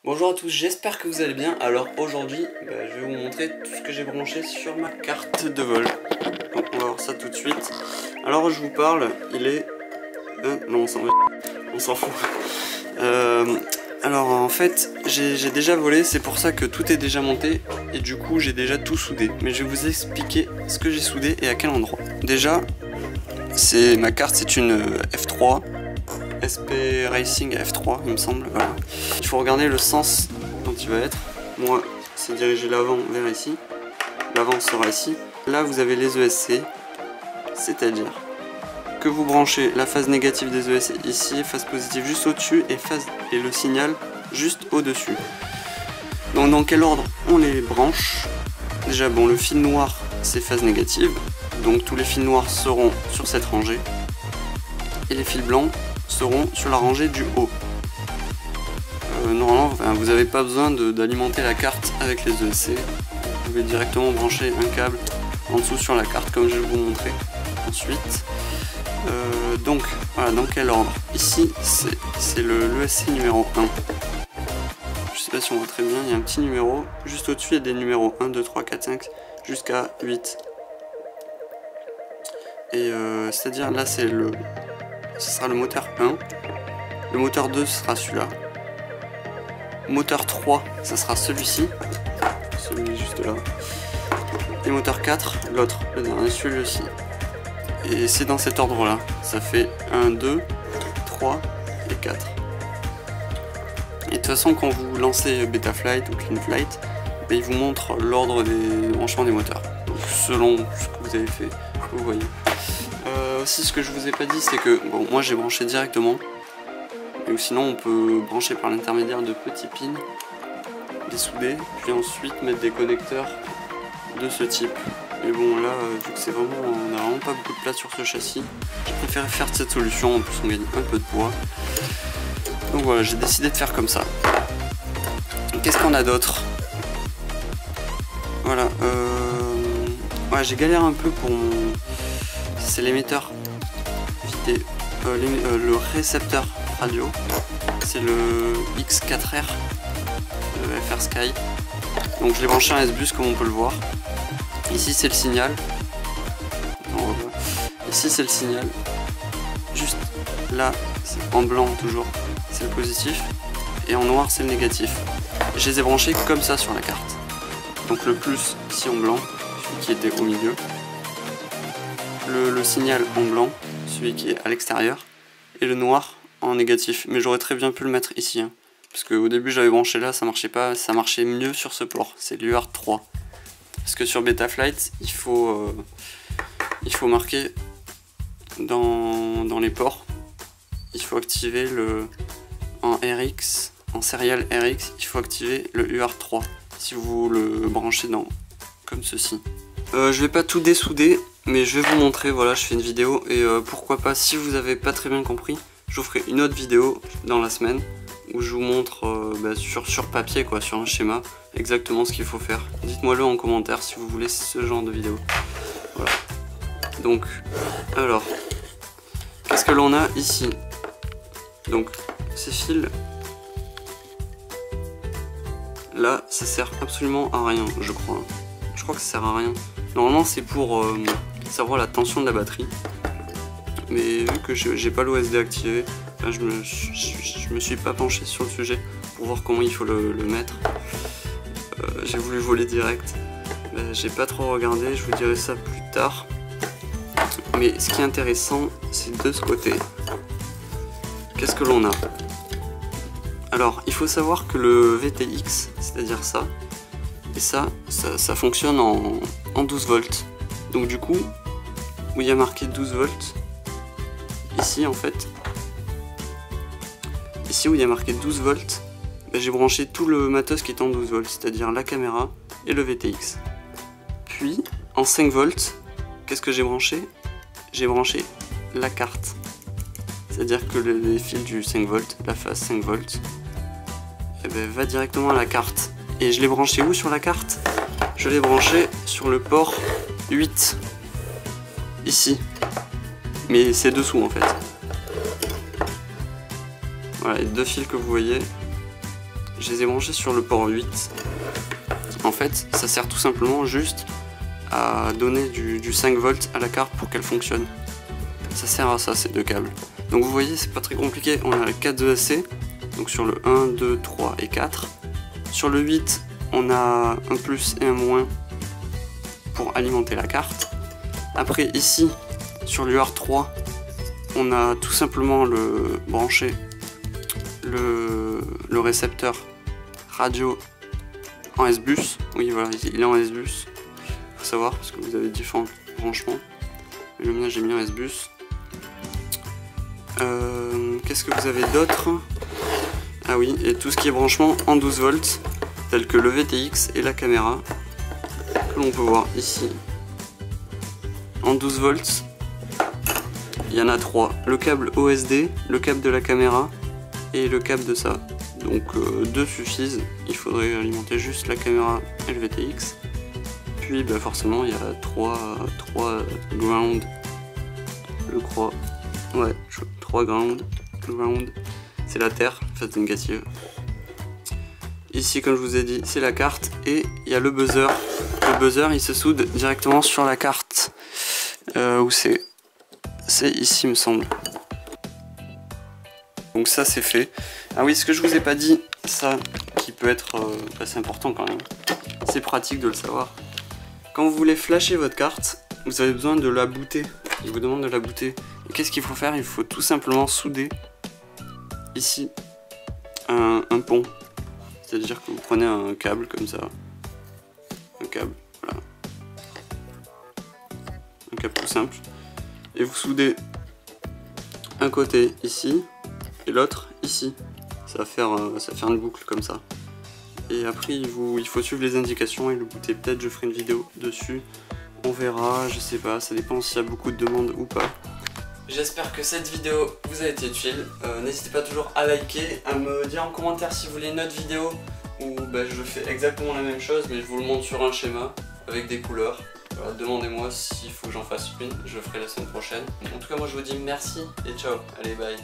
Bonjour à tous, j'espère que vous allez bien. Alors aujourd'hui, je vais vous montrer tout ce que j'ai branché sur ma carte de vol. Donc on va voir ça tout de suite. Alors je vous parle, il est... non, on s'en fout. Alors en fait, j'ai déjà volé, c'est pour ça que tout est déjà monté. Et du coup, j'ai déjà tout soudé. Mais je vais vous expliquer ce que j'ai soudé et à quel endroit. Déjà, ma carte, c'est une F3. SP Racing F3 il me semble, voilà. Il faut regarder le sens dont il va être. Moi c'est diriger l'avant vers ici, l'avant sera ici. Là vous avez les ESC, c'est-à-dire que vous branchez la phase négative des ESC ici, phase positive juste au-dessus et le signal juste au-dessus. Donc dans quel ordre on les branche? Déjà bon, le fil noir c'est phase négative, donc tous les fils noirs seront sur cette rangée et les fils blancs seront sur la rangée du haut. Normalement, vous n'avez pas besoin d'alimenter la carte avec les ESC. Vous pouvez directement brancher un câble en dessous sur la carte comme je vais vous montrer ensuite. Donc, voilà, dans quel ordre? Ici, c'est l'ESC numéro 1. Je sais pas si on voit très bien, il y a un petit numéro. Juste au-dessus, il y a des numéros 1, 2, 3, 4, 5 jusqu'à 8. Et c'est-à-dire là, ce sera le moteur 1, le moteur 2 ce sera celui-là, moteur 3 ça sera celui-ci, celui juste là, et moteur 4, l'autre, le dernier, celui-ci. Et c'est dans cet ordre là, ça fait 1, 2, 3 et 4. Et de toute façon quand vous lancez Betaflight ou Cleanflight, il vous montre l'ordre des branchements des moteurs, donc selon ce que vous avez fait, vous voyez. Aussi ce que je vous ai pas dit c'est que bon, moi j'ai branché directement, ou sinon on peut brancher par l'intermédiaire de petits pins, les souder, puis ensuite mettre des connecteurs de ce type. Mais bon là vu que c'est vraiment, on n'a vraiment pas beaucoup de place sur ce châssis, j'ai préféré faire cette solution, en plus on gagne un peu de poids. Donc voilà, j'ai décidé de faire comme ça. Qu'est-ce qu'on a d'autre? Voilà, ouais, j'ai galéré un peu pour mon... C'est l'émetteur vidéo, le récepteur radio, c'est le X4R de FR Sky. Donc je l'ai branché en S-Bus comme on peut le voir. Ici c'est le signal. Ici c'est le signal. Juste là, en blanc toujours, c'est le positif. Et en noir c'est le négatif. Je les ai branchés comme ça sur la carte. Donc le plus ici en blanc, celui qui était au milieu. Le signal en blanc, celui qui est à l'extérieur, et le noir en négatif. Mais j'aurais très bien pu le mettre ici, hein, parce qu'au début j'avais branché là, ça marchait pas, ça marchait mieux sur ce port, c'est l'UART3. Parce que sur Betaflight, il faut marquer dans les ports, il faut activer en RX, en serial RX, il faut activer le UART3, si vous le branchez comme ceci. Je vais pas tout dessouder, mais je vais vous montrer, voilà, je fais une vidéo et pourquoi pas, si vous avez pas très bien compris, je vous ferai une autre vidéo dans la semaine où je vous montre sur papier, quoi, sur un schéma, exactement ce qu'il faut faire. Dites-moi le en commentaire si vous voulez ce genre de vidéo. Voilà. Donc, alors, qu'est-ce que l'on a ici? Donc, ces fils, là, ça sert absolument à rien, je crois. Je crois que ça sert à rien. Normalement, c'est pour savoir la tension de la batterie, mais vu que j'ai pas l'OSD activé, là, je me suis pas penché sur le sujet pour voir comment il faut le mettre. J'ai voulu voler direct, j'ai pas trop regardé, je vous dirai ça plus tard. Mais ce qui est intéressant, c'est de ce côté. Qu'est-ce que l'on a? Alors, il faut savoir que le VTX, c'est-à-dire ça, et ça fonctionne en 12 volts. Donc du coup, où il y a marqué 12 volts, ici en fait, ici où il y a marqué 12 volts, j'ai branché tout le matos qui est en 12 volts, c'est-à-dire la caméra et le VTX. Puis, en 5 volts, qu'est-ce que j'ai branché? J'ai branché la carte. C'est-à-dire que les fils du 5 volts, la phase 5 volts, va directement à la carte. Et je l'ai branché où sur la carte? Je l'ai branché sur le port 8. Ici. Mais c'est dessous en fait. Voilà, les deux fils que vous voyez. je les ai branchés sur le port 8. En fait, ça sert tout simplement juste à donner du 5 volts à la carte pour qu'elle fonctionne. Ça sert à ça, ces deux câbles. Donc vous voyez, c'est pas très compliqué. On a 4 ESC, donc sur le 1, 2, 3 et 4. Sur le 8, on a un plus et un moins pour alimenter la carte. Après ici, sur l'UART3, on a tout simplement branché le récepteur radio en S-Bus. Oui voilà, il est en S-Bus. Faut savoir parce que vous avez différents branchements. Mais le mien j'ai mis en S-Bus. Qu'est-ce que vous avez d'autre? Ah oui, et tout ce qui est branchement en 12 volts, tel que le VTX et la caméra, que l'on peut voir ici. En 12 volts, il y en a 3. Le câble OSD, le câble de la caméra et le câble de ça. Donc 2 suffisent, il faudrait alimenter juste la caméra et le VTX. Puis bah, forcément il y a 3 ground, je crois. Ouais, 3 ground, c'est la terre, phase négative. Ici comme je vous ai dit, c'est la carte et il y a le buzzer. Le buzzer il se soude directement sur la carte. Où c'est ici me semble. Donc ça c'est fait. Ah oui, ce que je vous ai pas dit, ça qui peut être assez important quand même. C'est pratique de le savoir. Quand vous voulez flasher votre carte, vous avez besoin de la booter. Il vous demande de la booter. Et qu'est-ce qu'il faut faire? Il faut tout simplement souder ici un pont. C'est-à-dire que vous prenez un câble comme ça. Un câble, voilà. Un câble tout simple. Et vous soudez un côté ici et l'autre ici. Ça va faire une boucle comme ça. Et après il faut suivre les indications et le booter. Peut-être je ferai une vidéo dessus. On verra, je sais pas, ça dépend s'il y a beaucoup de demandes ou pas. J'espère que cette vidéo vous a été utile. N'hésitez pas toujours à liker, à me dire en commentaire si vous voulez une autre vidéo où bah, je fais exactement la même chose mais je vous le montre sur un schéma avec des couleurs. Voilà, demandez-moi s'il faut que j'en fasse une, je le ferai la semaine prochaine. En tout cas moi je vous dis merci et ciao, allez bye.